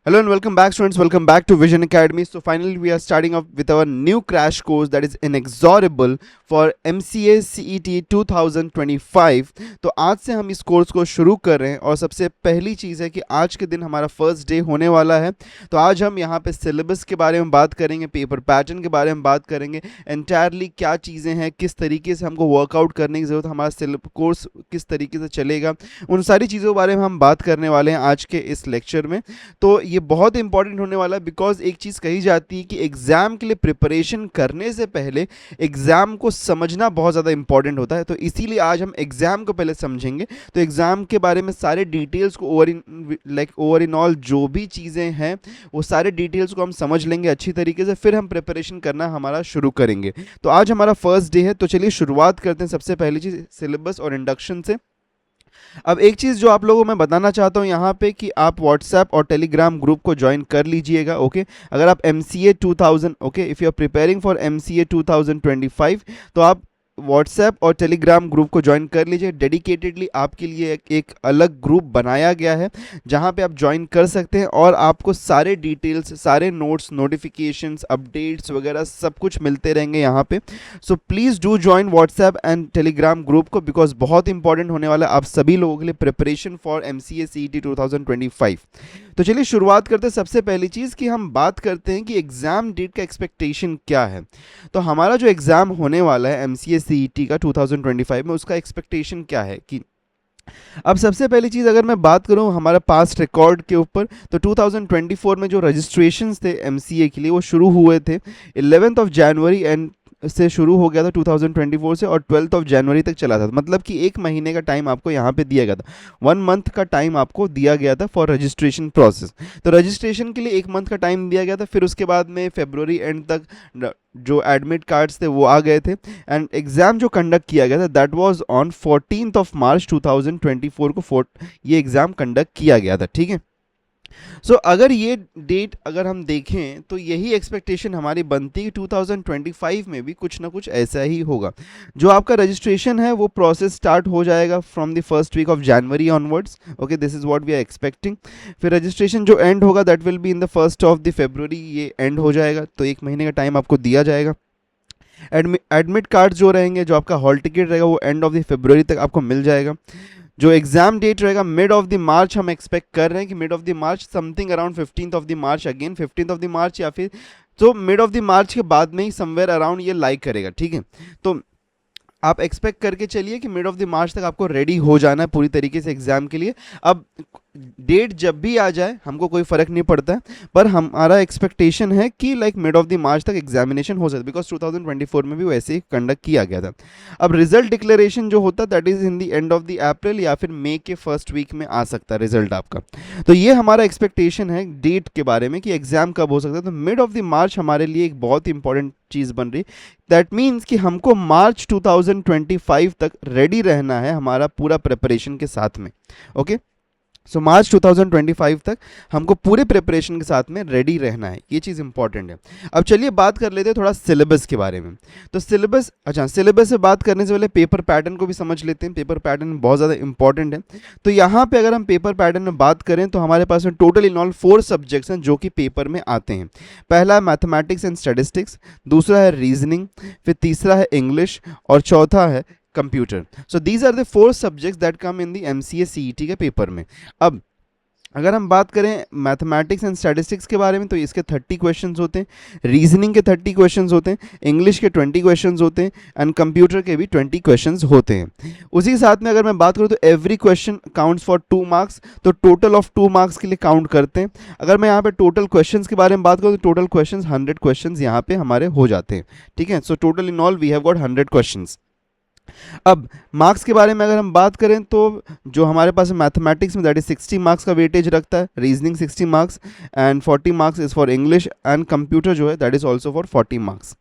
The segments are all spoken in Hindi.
Hello and welcome back, students. Welcome back to Vision Academy. So finally, we are starting off with our new crash course that is inexorable for MCA CET 2025. तो आज से हम इस कोर्स को शुरू कर रहे हैं और सबसे पहली चीज़ है कि आज के दिन हमारा फर्स्ट डे होने वाला है। तो आज हम यहाँ पे सिलेबस के बारे में बात करेंगे, पेपर पैटर्न के बारे में बात करेंगे, एंटायरली क्या चीज़ें हैं, किस तरीके से हमको वर्कआउट करने की ज़रूरत, हमारा कोर्स किस तरीके से चलेगा, उन सारी चीज़ों के बारे में हम बात करने वाले हैं आज के इस लेक्चर में। तो ये बहुत इंपॉर्टेंट होने वाला है बिकॉज एक चीज़ कही जाती है कि एग्ज़ाम के लिए प्रिपरेशन करने से पहले एग्ज़ाम को समझना बहुत ज़्यादा इंपॉर्टेंट होता है। तो इसीलिए आज हम एग्ज़ाम को पहले समझेंगे। तो एग्ज़ाम के बारे में सारे डिटेल्स को ओवर इन ऑल जो भी चीज़ें हैं वो सारे डिटेल्स को हम समझ लेंगे अच्छी तरीके से, फिर हम प्रिपरेशन करना हमारा शुरू करेंगे। तो आज हमारा फर्स्ट डे है, तो चलिए शुरुआत करते हैं सबसे पहली चीज़ सिलेबस और इंडक्शन से। अब एक चीज़ जो आप लोगों को मैं बताना चाहता हूँ यहाँ पे कि आप व्हाट्सएप और टेलीग्राम ग्रुप को ज्वाइन कर लीजिएगा। ओके, अगर आप MCA 2000 okay if you are preparing for MCA 2025 तो आप व्हाट्सएप और टेलीग्राम ग्रुप को ज्वाइन कर लीजिए। डेडिकेटेडली आपके लिए एक अलग ग्रुप बनाया गया है जहाँ पे आप ज्वाइन कर सकते हैं और आपको सारे डिटेल्स, सारे नोट्स, नोटिफिकेशंस, अपडेट्स वगैरह सब कुछ मिलते रहेंगे यहाँ पे। So please do join WhatsApp and Telegram group को बिकॉज बहुत इंपॉर्टेंट होने वाला है आप सभी लोगों के लिए प्रिपरेशन फॉर MCA CET 2025। तो चलिए शुरुआत करते हैं। सबसे पहली चीज़ कि हम बात करते हैं कि एग्ज़ाम डेट का एक्सपेक्टेशन क्या है। तो हमारा जो एग्ज़ाम होने वाला है MCA CET का 2025 में, उसका एक्सपेक्टेशन क्या है कि अब सबसे पहली चीज़ अगर मैं बात करूं हमारा पास्ट रिकॉर्ड के ऊपर, तो 2024 में जो रजिस्ट्रेशंस थे MCA के लिए वो शुरू हुए थे 11th ऑफ जनवरी एंड से शुरू हो गया था 2024 से और 12th ऑफ जनवरी तक चला था। मतलब कि एक महीने का टाइम आपको यहाँ पे दिया गया था, 1 मंथ का टाइम आपको दिया गया था फॉर रजिस्ट्रेशन प्रोसेस। तो रजिस्ट्रेशन के लिए 1 मंथ का टाइम दिया गया था, फिर उसके बाद में फरवरी एंड तक जो एडमिट कार्ड्स थे वो आ गए थे एंड एग्ज़ाम जो कंडक्ट किया गया था that was on 14th of March 2024 को ये एग्ज़ाम कंडक्ट किया गया था। ठीक है, सो अगर ये डेट अगर हम देखें तो यही एक्सपेक्टेशन हमारी बनती है कि 2025 में भी कुछ ना कुछ ऐसा ही होगा। जो आपका रजिस्ट्रेशन है वो प्रोसेस स्टार्ट हो जाएगा from the first week of January onwards. Okay, this is what we are expecting. फिर रजिस्ट्रेशन जो एंड होगा that will be in the first of the February, ये एंड हो जाएगा, तो एक महीने का टाइम आपको दिया जाएगा। एडमिट कार्ड जो रहेंगे, जो आपका हॉल टिकट रहेगा वो एंड ऑफ द फरवरी तक आपको मिल जाएगा। जो एग्जाम डेट रहेगा मिड ऑफ द मार्च, हम एक्सपेक्ट कर रहे हैं कि mid of the March something around 15th of the March, again 15th of the March या फिर तो मिड ऑफ द मार्च के बाद में ही समवेयर अराउंड ये लाइक करेगा। ठीक है, तो आप एक्सपेक्ट करके चलिए कि मिड ऑफ द मार्च तक आपको रेडी हो जाना है पूरी तरीके से एग्जाम के लिए। अब डेट जब भी आ जाए हमको कोई फ़र्क नहीं पड़ता है, पर हमारा एक्सपेक्टेशन है कि लाइक मिड ऑफ द मार्च तक एग्जामिनेशन हो सकता है बिकॉज 2024 में भी वैसे ही कंडक्ट किया गया था। अब रिजल्ट डिक्लेरेशन जो होता है that is in the end of the April या फिर मई के फर्स्ट वीक में आ सकता है रिजल्ट आपका। तो ये हमारा एक्सपेक्टेशन है डेट के बारे में कि एग्ज़ाम कब हो सकता है। तो मिड ऑफ द मार्च हमारे लिए एक बहुत इंपॉर्टेंट चीज़ बन रही। दैट मीन्स कि हमको मार्च 2025 तक रेडी रहना है हमारा पूरा प्रिपरेशन के साथ में। ओके, सो मार्च 2025 तक हमको पूरे प्रिपरेशन के साथ में रेडी रहना है, ये चीज़ इंपॉर्टेंट है। अब चलिए बात कर लेते हैं थोड़ा सिलेबस के बारे में। तो सिलेबस, अच्छा सिलेबस से बात करने से पहले पेपर पैटर्न को भी समझ लेते हैं। पेपर पैटर्न बहुत ज़्यादा इंपॉर्टेंट है। तो यहाँ पे अगर हम पेपर पैटर्न में बात करें तो हमारे पास में टोटल इन ऑल 4 सब्जेक्ट्स हैं जो कि पेपर में आते हैं। पहला है मैथमेटिक्स एंड स्टैटिस्टिक्स, दूसरा है रीजनिंग, फिर तीसरा है इंग्लिश और चौथा है computer. So these are the 4 subjects that come in the MCA CET के पेपर में। अब अगर हम बात करें मैथमेटिक्स एंड स्टैटिस्टिक्स के बारे में तो इसके 30 क्वेश्चंस होते हैं, रीजनिंग के 30 क्वेश्चंस होते हैं, इंग्लिश के 20 क्वेश्चंस होते हैं एंड कंप्यूटर के भी 20 क्वेश्चंस होते हैं। उसी के साथ में अगर मैं बात करूं तो every question counts for 2 marks, तो टोटल ऑफ 2 मार्क्स के लिए काउंट करते हैं। अगर मैं यहाँ पे टोटल क्वेश्चंस के बारे में बात करूँ तो टोटल क्वेश्चन 100 क्वेश्चन यहाँ पे हमारे हो जाते हैं। ठीक है, so total in all we have got 100 question. अब मार्क्स के बारे में अगर हम बात करें तो जो हमारे पास मैथमेटिक्स में दैट इज 60 मार्क्स का वेटेज रखता है, reasoning 60 marks and 40 marks is for English and computer जो है that is also for 40 marks.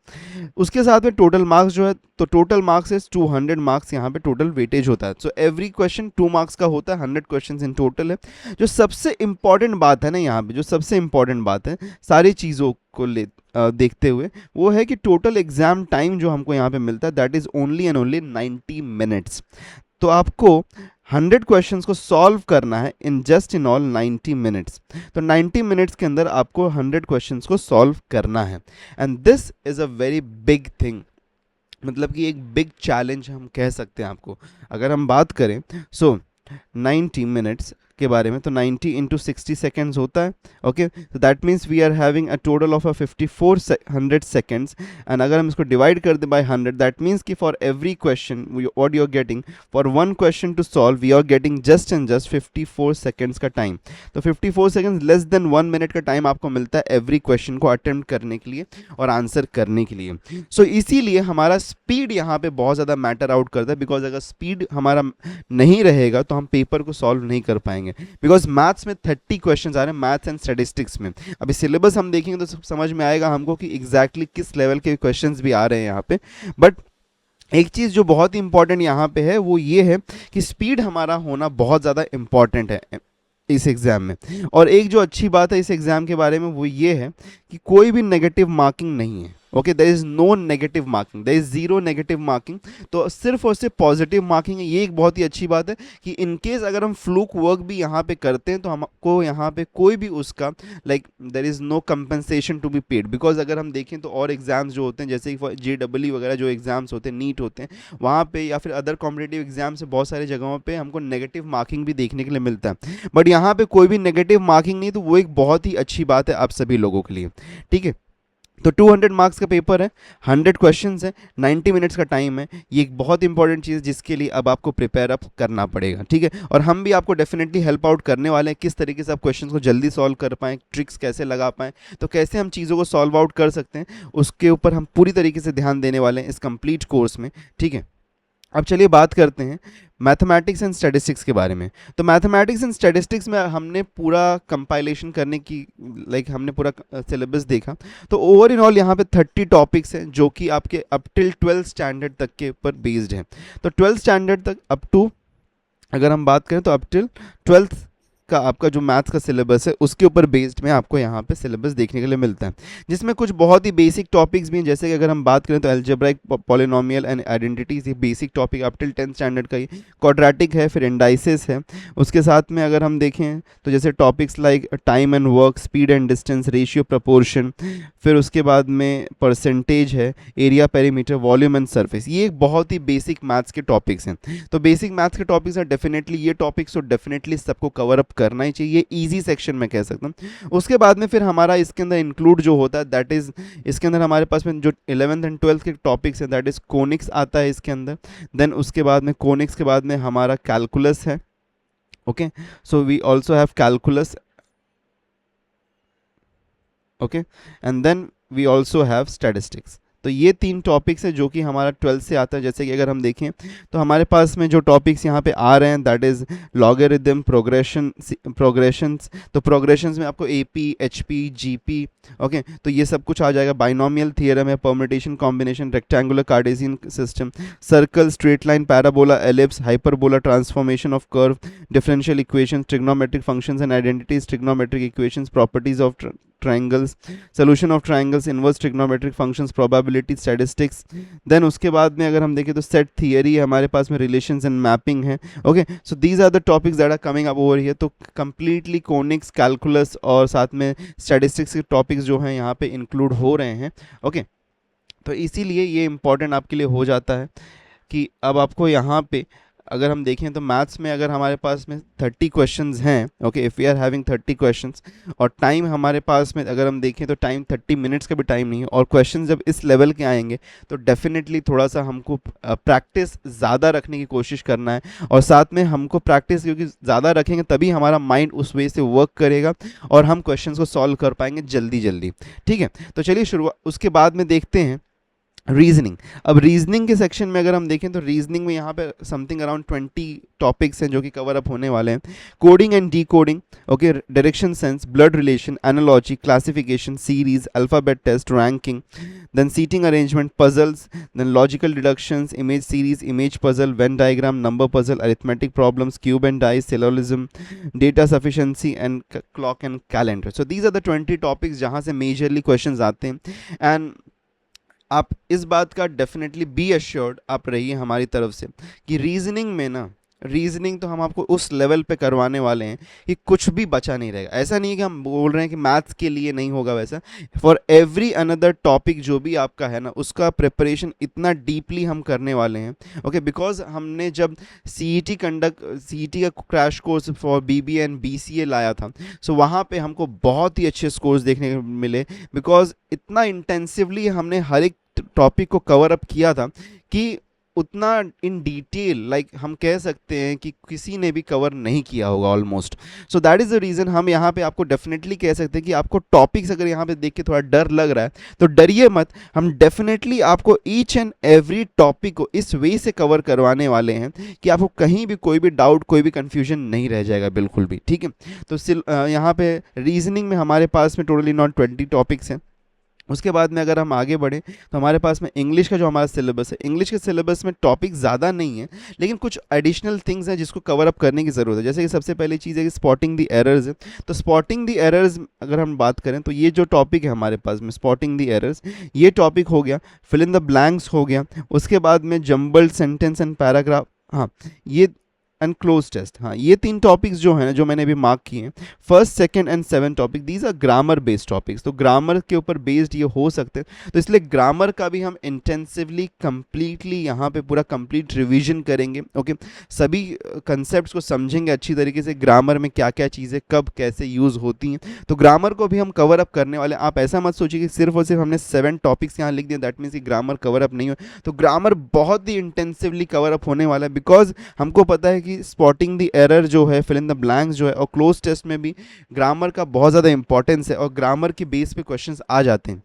उसके साथ में टोटल मार्क्स जो है तो टोटल मार्क्स इज 200 मार्क्स यहाँ पे टोटल वेटेज होता है। सो एवरी क्वेश्चन 2 मार्क्स का होता है, 100 क्वेश्चन इन टोटल है। जो सबसे इंपॉर्टेंट बात है ना यहाँ पे, जो सबसे इंपॉर्टेंट बात है सारी चीज़ों को देखते हुए वो है कि टोटल एग्जाम टाइम जो हमको यहाँ पे मिलता है that is only and only 90 minutes. तो आपको 100 क्वेश्चंस को सॉल्व करना है in just in all 90 minutes. तो 90 मिनट्स के अंदर आपको 100 क्वेश्चंस को सॉल्व करना है, and this is a very big thing, मतलब कि एक बिग चैलेंज हम कह सकते हैं आपको। अगर हम बात करें सो 90 मिनट्स के बारे में, तो 90 इंटू 60 सेकेंड्स होता है। ओके, तो that means we are having a total of 5400 seconds, and अगर हम इसको डिवाइड कर दें बाय 100, दैट मीन्स कि for every question what you are getting, for one question to solve we are getting just and just 54 seconds का टाइम। तो 54 सेकेंड्स लेस देन 1 मिनट का टाइम आपको मिलता है एवरी क्वेश्चन को अटेम्प्ट करने के लिए और आंसर करने के लिए। सो इसीलिए हमारा स्पीड यहाँ पे बहुत ज़्यादा मैटर आउट करता है, बिकॉज अगर स्पीड हमारा नहीं रहेगा तो हम पेपर को सॉल्व नहीं कर पाएंगे। बिकॉज मैथ्स में 30 क्वेश्चंस आ रहे हैं, मैथ्स एंड स्टैटिस्टिक्स में। अभी सिलेबस हम देखेंगे तो समझ में आएगा हमको कि एग्जैक्टली किस लेवल के क्वेश्चंस भी आ रहे हैं यहाँ पे। बट एक चीज़ जो बहुत ही इंपॉर्टेंट यहाँ पे है वो ये है कि स्पीड हमारा होना बहुत ज़्यादा इंपॉर्टेंट है इस एग्ज़ाम में। और एक जो अच्छी बात है इस एग्ज़ाम के बारे में वो ये है कि कोई भी नेगेटिव मार्किंग नहीं है। Okay, there is no negative marking, there is zero negative marking. तो सिर्फ और सिर्फ पॉजिटिव मार्किंग है। ये एक बहुत ही अच्छी बात है कि इन केस अगर हम फ्लूक वर्क भी यहाँ पे करते हैं तो हमको यहाँ पे कोई भी उसका like there is no compensation to be paid. Because अगर हम देखें तो और एग्जाम्स जो होते हैं जैसे कि JEE वगैरह जो एग्जाम्स होते हैं, नीट होते हैं, वहाँ पे या फिर अदर कॉम्पिटेटिव एग्जाम से बहुत सारी जगहों पे हमको नेगेटिव मार्किंग भी देखने के लिए मिलता है। बट यहाँ पे कोई भी नेगेटिव मार्किंग नहीं, तो वो एक बहुत ही अच्छी बात है आप सभी लोगों के लिए। ठीक है, तो 200 मार्क्स का पेपर है, 100 क्वेश्चंस है, 90 मिनट्स का टाइम है। ये एक बहुत इंपॉर्टेंट चीज़ जिसके लिए अब आपको प्रिपेयर अप करना पड़ेगा। ठीक है, और हम भी आपको डेफिनेटली हेल्प आउट करने वाले हैं किस तरीके से आप क्वेश्चंस को जल्दी सॉल्व कर पाएँ, ट्रिक्स कैसे लगा पाएँ, तो कैसे हम चीज़ों को सॉल्व आउट कर सकते हैं उसके ऊपर हम पूरी तरीके से ध्यान देने वाले हैं इस कंप्लीट कोर्स में। ठीक है, अब चलिए बात करते हैं मैथमेटिक्स एंड स्टैटिस्टिक्स के बारे में। तो मैथमेटिक्स एंड स्टैटिस्टिक्स में हमने पूरा कंपाइलेशन करने की हमने पूरा सिलेबस देखा। तो ओवर इन ऑल यहाँ पे 30 टॉपिक्स हैं जो कि आपके अप टिल 12th स्टैंडर्ड तक के ऊपर बेस्ड हैं। तो 12th स्टैंडर्ड तक अप टू अगर हम बात करें तो अप टिल 12th का आपका जो मैथ्स का सिलेबस है उसके ऊपर बेस्ड में आपको यहाँ पे सिलेबस देखने के लिए मिलता है, जिसमें कुछ बहुत ही बेसिक टॉपिक्स भी हैं। जैसे कि अगर हम बात करें तो अलजेब्राइक, पॉलिनोमियल एंड आइडेंटिटीज, ये basic topic up till 10th standard का ही। क्वाड्रेटिक है, फिर इंडाइसिस है। उसके साथ में अगर हम देखें तो जैसे topics like time and work, speed and distance, ratio, proportion, फिर उसके बाद में परसेंटेज है, area, perimeter, volume and surface. ये एक बहुत ही बेसिक मैथ्स के टॉपिक्स हैं। तो बेसिक मैथ्स के टॉपिक्स हैं, डेफिनेटली ये टॉपिक्स तो डेफिनेटली सबको कवर अप करना ही चाहिए, इजी सेक्शन में कह सकता हूँ। उसके बाद में फिर हमारा इसके अंदर इंक्लूड जो होता है दैट इज़, इसके अंदर हमारे पास में जो 11th एंड 12th के टॉपिक्स हैं दैट इज़ कोनिक्स आता है इसके अंदर। देन उसके बाद में कोनिक्स के बाद में हमारा कैलकुलस है। Okay, so we also have calculus. Okay, and then we also have statistics. तो ये 3 टॉपिक्स हैं जो कि हमारा 12th से आता है। जैसे कि अगर हम देखें तो हमारे पास में जो टॉपिक्स यहाँ पे आ रहे हैं दैट इज़ लॉगरिदम, प्रोग्रेशंस। तो प्रोग्रेशंस में आपको AP, HP, GP, ओके, तो ये सब कुछ आ जाएगा। बाइनोमियल थियरम है, permutation, combination, rectangular Cartesian system, circle, straight line, parabola, ellipse, hyperbola, transformation of curve, differential equations, trigonometric functions and identities, trigonometric equations, properties of triangles, solution of triangles, inverse trigonometric functions, probability, statistics. Then उसके बाद में अगर हम देखें तो सेट थियरी है हमारे पास में, रिलेशंस एंड मैपिंग है। Okay, so these are the topics that are coming up over here. तो कंप्लीटली कोनिक्स, कैलकुलस और साथ में स्टैटिस्टिक्स के टॉपिक्स जो हैं यहाँ पे इंक्लूड हो रहे हैं। ओके, तो इसीलिए ये इंपॉर्टेंट आपके लिए हो जाता है कि अब आपको यहाँ पे अगर हम देखें तो मैथ्स में अगर हमारे पास में 30 क्वेश्चंस हैं, okay, if we are having 30 questions, और टाइम हमारे पास में अगर हम देखें तो टाइम 30 मिनट्स का भी टाइम नहीं है, और क्वेश्चन जब इस लेवल के आएंगे तो डेफिनेटली थोड़ा सा हमको प्रैक्टिस ज़्यादा रखने की कोशिश करना है। और साथ में हमको प्रैक्टिस क्योंकि ज़्यादा रखेंगे तभी हमारा माइंड उस वे से वर्क करेगा और हम क्वेश्चन को सॉल्व कर पाएंगे जल्दी जल्दी। ठीक है, तो चलिए शुरुआत उसके बाद में देखते हैं रीजनिंग। अब रीजनिंग के सेक्शन में अगर हम देखें तो रीजनिंग में यहाँ पे समथिंग अराउंड 20 टॉपिक्स हैं जो कि कवर अप होने वाले हैं। Coding and decoding, okay, direction sense, blood relation, analogy, classification, series, alphabet test, ranking, then seating arrangement, puzzles, then logical deductions, image series, image puzzle, Venn diagram, number puzzle, arithmetic problems, cube and dice, syllogism, data sufficiency and clock and calendar. So these are the 20 topics जहाँ से मेजरली क्वेश्चंस आते हैं। एंड आप इस बात का डेफिनेटली बी अश्योर्ड आप रहिए हमारी तरफ से कि रीजनिंग में ना रीजनिंग तो हम आपको उस लेवल पे करवाने वाले हैं कि कुछ भी बचा नहीं रहेगा। ऐसा नहीं है कि हम बोल रहे हैं कि मैथ्स के लिए नहीं होगा वैसा, फॉर एवरी अनदर टॉपिक जो भी आपका है ना उसका प्रिपरेशन इतना डीपली हम करने वाले हैं। ओके, बिकॉज हमने जब सी ई टी का crash course for B and BCA लाया था, सो वहाँ पे हमको बहुत ही अच्छे स्कोर्स देखने को मिले, बिकॉज इतना इंटेंसिवली हमने हर एक टॉपिक को कवर अप किया था कि उतना इन डिटेल लाइक हम कह सकते हैं कि किसी ने भी कवर नहीं किया होगा almost. So that is the reason हम यहाँ पे आपको डेफिनेटली कह सकते हैं कि आपको टॉपिक्स अगर यहाँ पे देख के थोड़ा डर लग रहा है तो डरिए मत, हम डेफिनेटली आपको ईच एंड एवरी टॉपिक को इस वे से कवर करवाने वाले हैं कि आपको कहीं भी कोई भी डाउट, कोई भी कन्फ्यूजन नहीं रह जाएगा बिल्कुल भी, ठीक है। तो यहाँ पे रीजनिंग में हमारे पास में टोटली नॉट 20 टॉपिक्स हैं। उसके बाद में अगर हम आगे बढ़ें तो हमारे पास में इंग्लिश का जो हमारा सिलेबस है, इंग्लिश के सिलेबस में टॉपिक ज़्यादा नहीं है लेकिन कुछ एडिशनल थिंग्स हैं जिसको कवर अप करने की ज़रूरत है। जैसे कि सबसे पहली चीज़ है कि स्पॉटिंग द एरर्स है। तो स्पॉटिंग द एरर्स अगर हम बात करें तो ये जो टॉपिक है हमारे पास में स्पॉटिंग द एरर्स, ये टॉपिक हो गया। फिल इन द ब्लैंक्स हो गया। उसके बाद में जम्बल्ड सेंटेंस एंड पैराग्राफ, हाँ ये एंड क्लोज टेस्ट, हाँ ये 3 टॉपिक्स जो हैं जो मैंने अभी मार्क किए हैं, first second and 7 topic, these are grammar based topics. तो ग्रामर के ऊपर बेस्ड ये हो सकते हैं, तो इसलिए ग्रामर का भी हम इंटेंसिवली कंप्लीटली यहाँ पे पूरा कंप्लीट रिवीजन करेंगे। ओके, सभी कंसेप्ट को समझेंगे अच्छी तरीके से, ग्रामर में क्या क्या चीज़ें कब कैसे यूज़ होती हैं, तो ग्रामर को भी हम कवर अप करने वाले हैं। आप ऐसा मत सोचिए कि सिर्फ और सिर्फ हमने 7 टॉपिक्स यहाँ लिख दिए दैट मीन्स कि ग्रामर कवर अप नहीं हो, तो ग्रामर बहुत ही इंटेंसिवली कवर अप होने वाला है, बिकॉज हमको पता है कि स्पॉटिंग द एरर जो है, फिल इन द ब्लैंक्स जो है, और क्लोज टेस्ट में भी ग्रामर का बहुत ज़्यादा इंपॉर्टेंस है और ग्रामर की बेस पे क्वेश्चंस आ जाते हैं,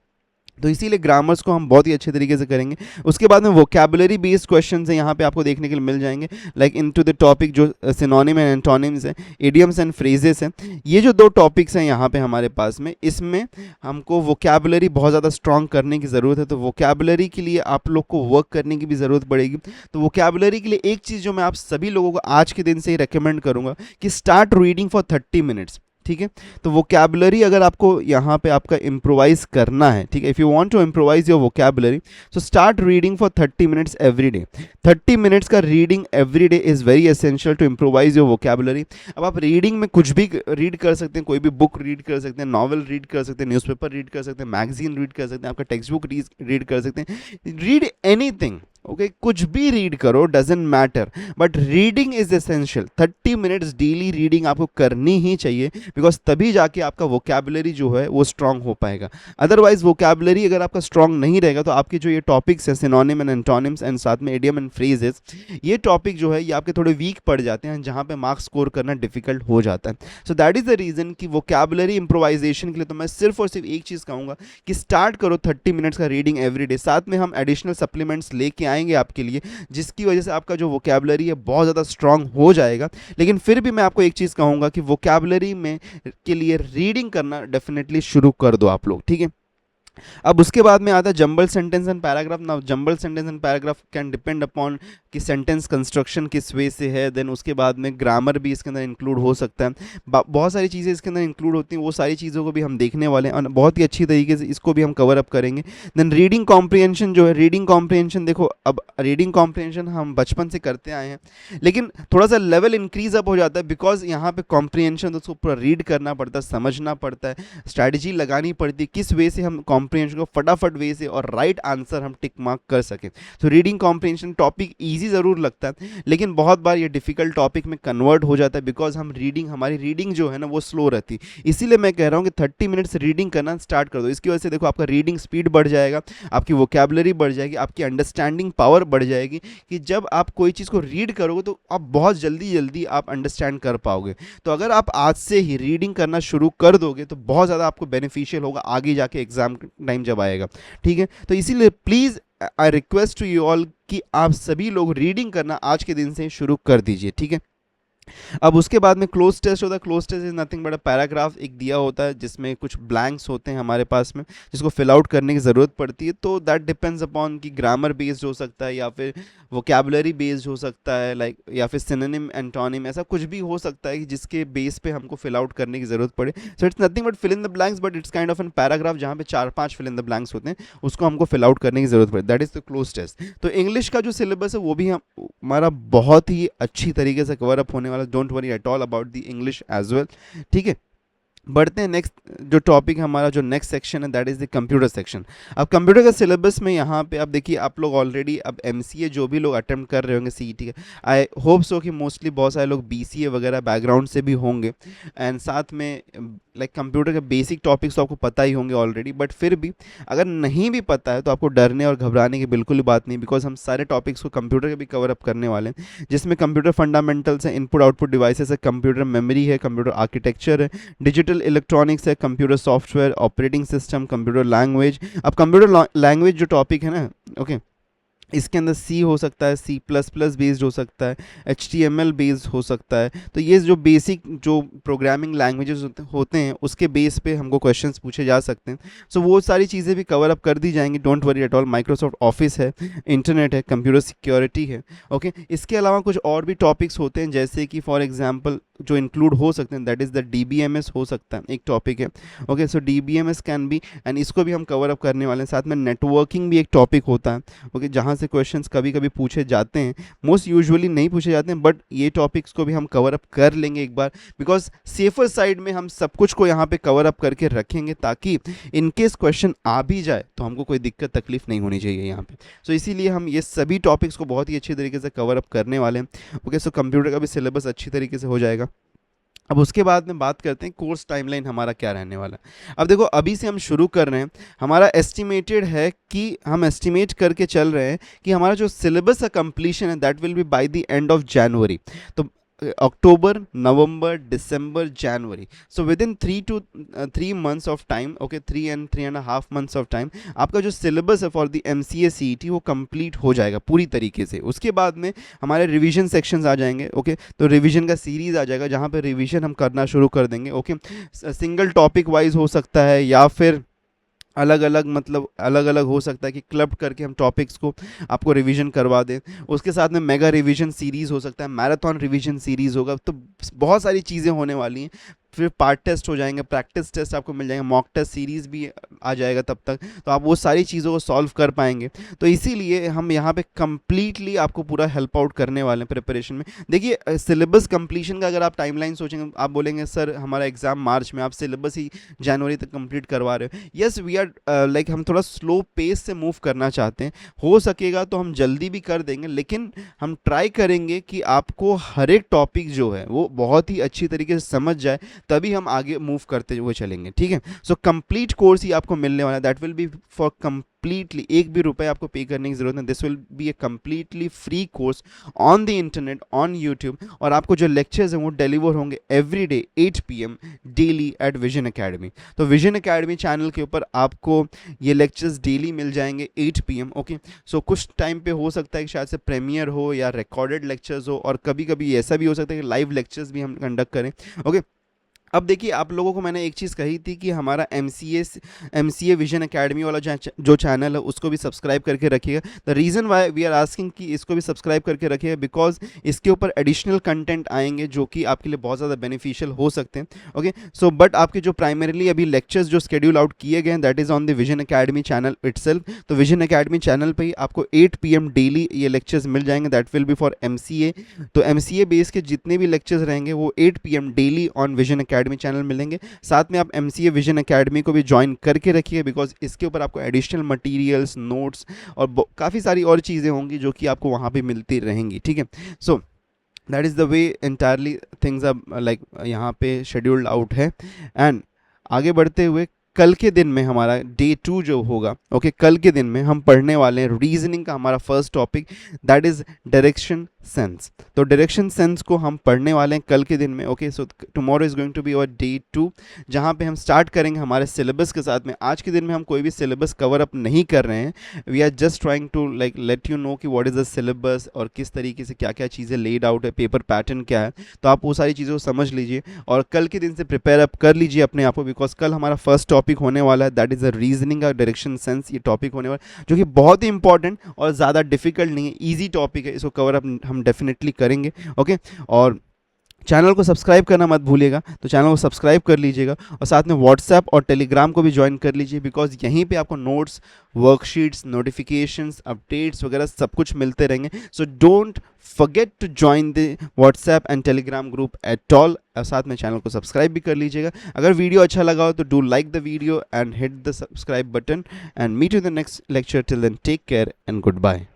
तो इसीलिए ग्रामर्स को हम बहुत ही अच्छे तरीके से करेंगे। उसके बाद में वोकैबुलरी बेस्ड क्वेश्चंस हैं यहाँ पे आपको देखने के लिए मिल जाएंगे, लाइक इनटू द टॉपिक जो सिनोनिम एंड एंटोनिम्स हैं, इडियम्स एंड फ्रेजेस हैं। ये जो 2 टॉपिक्स हैं यहाँ पे हमारे पास में, इसमें हमको वोकैबुलरी बहुत ज़्यादा स्ट्रॉन्ग करने की ज़रूरत है, तो वोकैबुलरी के लिए आप लोग को वर्क करने की भी ज़रूरत पड़ेगी। तो वोकैबुलरी के लिए एक चीज़ जो मैं आप सभी लोगों को आज के दिन से ही रिकमेंड करूँगा कि स्टार्ट रीडिंग फॉर 30 मिनट्स, ठीक है। तो वोकैबुलरी अगर आपको यहाँ पे आपका इम्प्रोवाइज करना है, ठीक है, if you want to improvise your vocabulary, so start reading for 30 minutes every day. 30 minutes का reading every day is very essential to improvise your vocabulary. अब आप रीडिंग में कुछ भी रीड कर सकते हैं, कोई भी बुक रीड कर सकते हैं, नॉवल रीड कर सकते हैं, न्यूज़पेपर रीड कर सकते हैं, मैगजीन रीड कर सकते हैं, आपका टेक्स्ट बुक रीड कर सकते हैं, रीड एनीथिंग, ओके, कुछ भी रीड करो, doesn't matter, but reading is essential. 30 minutes daily reading आपको करनी ही चाहिए, बिकॉज तभी जाके आपका वोकैबुलरी जो है वो स्ट्रांग हो पाएगा। अदरवाइज वोकैबुलरी अगर आपका स्ट्रांग नहीं रहेगा तो आपके जो ये टॉपिक्स हैं, सिनोनिम एंड एंटोनिम्स एंड साथ में इडियम एंड फ्रेजेस, ये टॉपिक जो है ये आपके थोड़े वीक पड़ जाते हैं, जहाँ पे मार्क्स स्कोर करना डिफिकल्ट हो जाता है। So that is the reason कि वोकैबुलरी इंप्रोवाइजेशन के लिए तो मैं सिर्फ और सिर्फ एक चीज़ कहूँगा कि स्टार्ट करो 30 मिनट्स का रीडिंग एवरी डे। साथ में हम एडिशनल सप्लीमेंट्स लेके आएंगे आपके लिए, जिसकी वजह से आपका जो वोकैबुलरी है बहुत ज़्यादा स्ट्रांग हो जाएगा। लेकिन फिर भी मैं आपको एक चीज़ कहूँगा कि वोकैबुलरी में के लिए रीडिंग करना डेफिनेटली शुरू कर दो आप लोग, ठीक है। अब उसके बाद में आता है jumble sentence and paragraph. Now jumble sentence and paragraph can depend upon कि सेंटेंस कंस्ट्रक्शन किस वे से है, देन उसके बाद में ग्रामर भी इसके अंदर इंक्लूड हो सकता है, बहुत सारी चीज़ें इसके अंदर इंक्लूड होती हैं, वो सारी चीज़ों को भी हम देखने वाले हैं और बहुत ही अच्छी तरीके से इसको भी हम कवर अप करेंगे। देन रीडिंग कॉम्प्रिहेंशन जो है, रीडिंग कॉम्प्रिहेंशन देखो, अब रीडिंग कॉम्प्रिहेंशन हम बचपन से करते आए हैं, लेकिन थोड़ा सा लेवल इंक्रीज अप हो जाता है, बिकॉज यहाँ पे कॉम्प्रिहेंशन तो उसको पूरा रीड करना पड़ता है, समझना पड़ता है, स्ट्रैटेजी लगानी पड़ती है, किस वे से हम कॉम्प्रिहेंशन को फटाफट वे से और राइट आंसर हम टिक मार्क कर सकें। तो रीडिंग कॉम्प्रिहेंशन टॉपिक ईजी ज़रूर लगता है, लेकिन बहुत बार ये डिफिकल्ट टॉपिक में कन्वर्ट हो जाता है, बिकॉज हमारी रीडिंग जो है ना वो स्लो रहती है। इसीलिए मैं कह रहा हूँ कि 30 मिनट्स रीडिंग करना स्टार्ट कर दो। इसकी वजह से देखो आपका रीडिंग स्पीड बढ़ जाएगा, आपकी वोकैबुलरी बढ़ जाएगी, आपकी अंडरस्टैंडिंग पावर बढ़ जाएगी, कि जब आप कोई चीज़ को रीड करोगे तो आप बहुत जल्दी आप अंडरस्टैंड कर पाओगे। तो अगर आप आज से ही रीडिंग करना शुरू कर दोगे तो बहुत ज़्यादा आपको बेनिफिशियल होगा आगे जाके एग्जाम टाइम जब आएगा, ठीक है। तो इसीलिए please I request to you all कि आप सभी लोग रीडिंग करना आज के दिन से शुरू कर दीजिए, ठीक है। अब उसके बाद में क्लोज टेस्ट होता है। Cloze test is nothing but a paragraph एक दिया होता है जिसमें कुछ ब्लैंक्स होते हैं हमारे पास में, जिसको फिल आउट करने की ज़रूरत पड़ती है। तो दैट डिपेंड्स अपॉन कि ग्रामर बेस्ड हो सकता है या फिर वोकेबलरी बेस्ड हो सकता है, लाइक या फिर सिनोनिम एंटोनिम, ऐसा कुछ भी हो सकता है कि जिसके बेस पे हमको फिल आउट करने की ज़रूरत पड़े। So it's nothing but fill in the blanks, but it's kind of an paragraph जहाँ पे 4-5 फिल इन द ब्लैंक्स होते हैं, उसको हमको फिल आउट करने की ज़रूरत पड़े। That is the cloze test. तो इंग्लिश का जो सिलेबस है वो भी हम हमारा बहुत ही अच्छी तरीके से कवर अप होने वाला। Don't worry at all about the English as well. ठीक है, बढ़ते हैं नेक्स्ट जो टॉपिक हमारा, जो नेक्स्ट सेक्शन है that is the computer section. अब कंप्यूटर का सिलेबस में यहाँ पे अब देखिए आप लोग ऑलरेडी अब एमसीए जो भी लोग अटेम्प्ट कर रहे होंगे सीईटी का, आई होप सो कि मोस्टली बहुत सारे लोग बीसीए वगैरह बैकग्राउंड से भी होंगे, एंड साथ में लाइक कंप्यूटर के बेसिक टॉपिक्स तो आपको पता ही होंगे ऑलरेडी। बट फिर भी अगर नहीं भी पता है तो आपको डरने और घबराने की बिल्कुल भी बात नहीं, बिकॉज हम सारे टॉपिक्स को कंप्यूटर के भी कवर अप करने वाले हैं, जिसमें कंप्यूटर फंडामेंटल्स है, इनपुट आउटपुट डिवाइसेस है, कंप्यूटर मेमोरी है, कंप्यूटर आर्किटेक्चर है, डिजिटल इलेक्ट्रॉनिक्स है, computer software, operating system, computer language. अब कंप्यूटर लैंग्वेज जो टॉपिक है ना, ओके, इसके अंदर सी हो सकता है, सी प्लस प्लस बेस्ड हो सकता है, H T M L based हो सकता है। तो ये जो बेसिक जो प्रोग्रामिंग लैंग्वेजेस होते हैं उसके बेस पे हमको क्वेश्चंस पूछे जा सकते हैं। सो वो सारी चीज़ें भी कवर अप कर दी जाएंगी, don't worry at all. Microsoft office है, इंटरनेट है, कंप्यूटर सिक्योरिटी है, ओके। इसके अलावा कुछ और भी टॉपिक्स होते हैं जैसे कि फॉर एग्जांपल जो इंक्लूड हो सकते हैं, दैट इज़ द DBMS हो सकता है, एक टॉपिक है, okay. So DBMS can be, and इसको भी हम कवर अप करने वाले हैं। साथ में नेटवर्किंग भी एक टॉपिक होता है, ओके, जहाँ से क्वेश्चंस कभी कभी पूछे जाते हैं, मोस्ट यूजुअली नहीं पूछे जाते हैं, बट ये टॉपिक्स को भी हम कवर अप कर लेंगे एक बार, बिकॉज सेफर साइड में हम सब कुछ को यहाँ पे कवर अप करके रखेंगे, ताकि इन केस क्वेश्चन आ भी जाए तो हमको कोई दिक्कत तकलीफ नहीं होनी चाहिए यहाँ पे। सो इसीलिए हम ये सभी टॉपिक्स को बहुत ही अच्छी तरीके से कवर अप करने वाले हैं, ओके। सो कंप्यूटर का भी सिलेबस अच्छी तरीके से हो जाएगा। अब उसके बाद में बात करते हैं कोर्स टाइमलाइन हमारा क्या रहने वाला है। अब देखो अभी से हम शुरू कर रहे हैं, हमारा एस्टिमेटेड है कि हम एस्टिमेट करके चल रहे हैं कि हमारा जो सिलेबस का कंप्लीशन है that will be by the end of January. तो अक्टूबर, नवंबर, दिसंबर, जनवरी, so within 3 of time, okay, 3.5 months of time, आपका जो सिलेबस है फॉर द MCA CET वो कंप्लीट हो जाएगा पूरी तरीके से। उसके बाद में हमारे रिवीजन सेक्शंस आ जाएंगे, ओके। तो रिवीजन का सीरीज आ जाएगा जहाँ पे रिवीजन हम करना शुरू कर देंगे, ओके। सिंगल टॉपिक वाइज हो सकता है या फिर अलग अलग, मतलब अलग अलग हो सकता है कि क्लब करके हम टॉपिक्स को आपको रिवीजन करवा दें। उसके साथ में मेगा रिवीजन सीरीज़ हो सकता है, मैराथन रिवीजन सीरीज़ होगा। तो बहुत सारी चीज़ें होने वाली हैं। फिर पार्ट टेस्ट हो जाएंगे, प्रैक्टिस टेस्ट आपको मिल जाएंगे, मॉक टेस्ट सीरीज़ भी आ जाएगा तब तक, तो आप वो सारी चीज़ों को सॉल्व कर पाएंगे। तो इसीलिए हम यहाँ पे कंप्लीटली आपको पूरा हेल्प आउट करने वाले हैं प्रिपरेशन में। देखिए सिलेबस कंप्लीशन का अगर आप टाइमलाइन सोचेंगे, आप बोलेंगे सर हमारा एग्ज़ाम मार्च में, आप सिलेबस ही जनवरी तक कंप्लीट करवा रहे हो। यस वी आर लाइक हम थोड़ा स्लो पेस से मूव करना चाहते हैं, हो सकेगा तो हम जल्दी भी कर देंगे, लेकिन हम ट्राई करेंगे कि आपको हर एक टॉपिक जो है वो बहुत ही अच्छी तरीके से समझ जाए, तभी हम आगे मूव करते हुए चलेंगे, ठीक है। सो कंप्लीट कोर्स ही आपको मिलने वाला है, that will be for completely, एक भी रुपए आपको पे करने की जरूरत नहीं। This will be a completely free course on the internet, on YouTube, और आपको जो लेक्चर्स हैं वो डिलीवर होंगे every day 8 PM daily at Vision Academy. तो विजन अकेडमी चैनल के ऊपर आपको ये लेक्चर्स डेली मिल जाएंगे 8 PM, ओके। सो कुछ टाइम पे हो सकता है कि शायद से प्रीमियर हो या रिकॉर्डेड लेक्चर्स हो, और कभी कभी ऐसा भी हो सकता है कि लाइव लेक्चर्स भी हम कंडक्ट करें, ओके। अब देखिए आप लोगों को मैंने एक चीज़ कही थी कि हमारा MCA विजन अकेडमी वाला जो चैनल है उसको भी सब्सक्राइब करके रखिएगा। The reason why we are asking कि इसको भी सब्सक्राइब करके रखिएगा, बिकॉज इसके ऊपर एडिशनल कंटेंट आएंगे जो कि आपके लिए बहुत ज़्यादा बेनिफिशियल हो सकते हैं, ओके। सो बट आपके जो प्राइमरीली अभी लेक्चर्स जो शेड्यूल आउट किए गए हैं that is on the vision Academy channel itself. तो विजन अकेडमी चैनल पर ही आपको 8 PM डेली ये लेक्चर्स मिल जाएंगे, that will be for MCA। तो MCA बेस के जितने भी लेक्चर्स रहेंगे वो 8 PM daily on vision Academy channel मिलेंगे। साथ में आप MCA विजन अकेडमी को भी ज्वाइन करके रखिए, बिकॉज इसके ऊपर आपको एडिशनल मटेरियल्स, नोट्स और काफ़ी सारी और चीज़ें होंगी जो कि आपको वहाँ पे मिलती रहेंगी, ठीक है। So that is the way entirely things are like यहाँ पे शेड्यूल्ड आउट है। एंड आगे बढ़ते हुए कल के दिन में हमारा Day 2 जो होगा, ओके, कल के दिन में हम पढ़ने वाले हैं रीजनिंग का हमारा first topic, that is direction sense. तो डायरेक्शन सेंस को हम पढ़ने वाले हैं कल के दिन में। Okay, so tomorrow is going to be our day 2, जहाँ पे हम स्टार्ट करेंगे हमारे सिलेबस के साथ में। आज के दिन में हम कोई भी सिलेबस कवर अप नहीं कर रहे हैं, we are just trying to like let you know कि व्हाट इज़ द सिलेबस और किस तरीके से क्या क्या चीज़ें लेड आउट है, पेपर पैटर्न क्या है। तो आप वो सारी चीज़ों को समझ लीजिए और कल के दिन से प्रिपेयर अप कर लीजिए अपने आप को, बिकॉज कल हमारा फर्स्ट टॉपिक होने वाला है, दैट इज़ द रीजनिंग का डायरेक्शन सेंस। ये टॉपिक होने वाला है जो कि बहुत ही इंपॉर्टेंट और ज़्यादा डिफिकल्ट नहीं है, ईजी टॉपिक है, इसको कवर अप हम डेफिनेटली करेंगे। ओके, और चैनल को सब्सक्राइब करना मत भूलिएगा, तो चैनल को सब्सक्राइब कर लीजिएगा और साथ में व्हाट्सएप और टेलीग्राम को भी ज्वाइन कर लीजिए, बिकॉज यहीं पे आपको नोट्स, वर्कशीट्स, नोटिफिकेशंस, अपडेट्स वगैरह सब कुछ मिलते रहेंगे। So don't forget to join the WhatsApp and Telegram group at all. और साथ में चैनल को सब्सक्राइब भी कर लीजिएगा। अगर वीडियो अच्छा लगा हो तो do like the video and hit the subscribe button and meet you in the next lecture. Till then take care and good bye.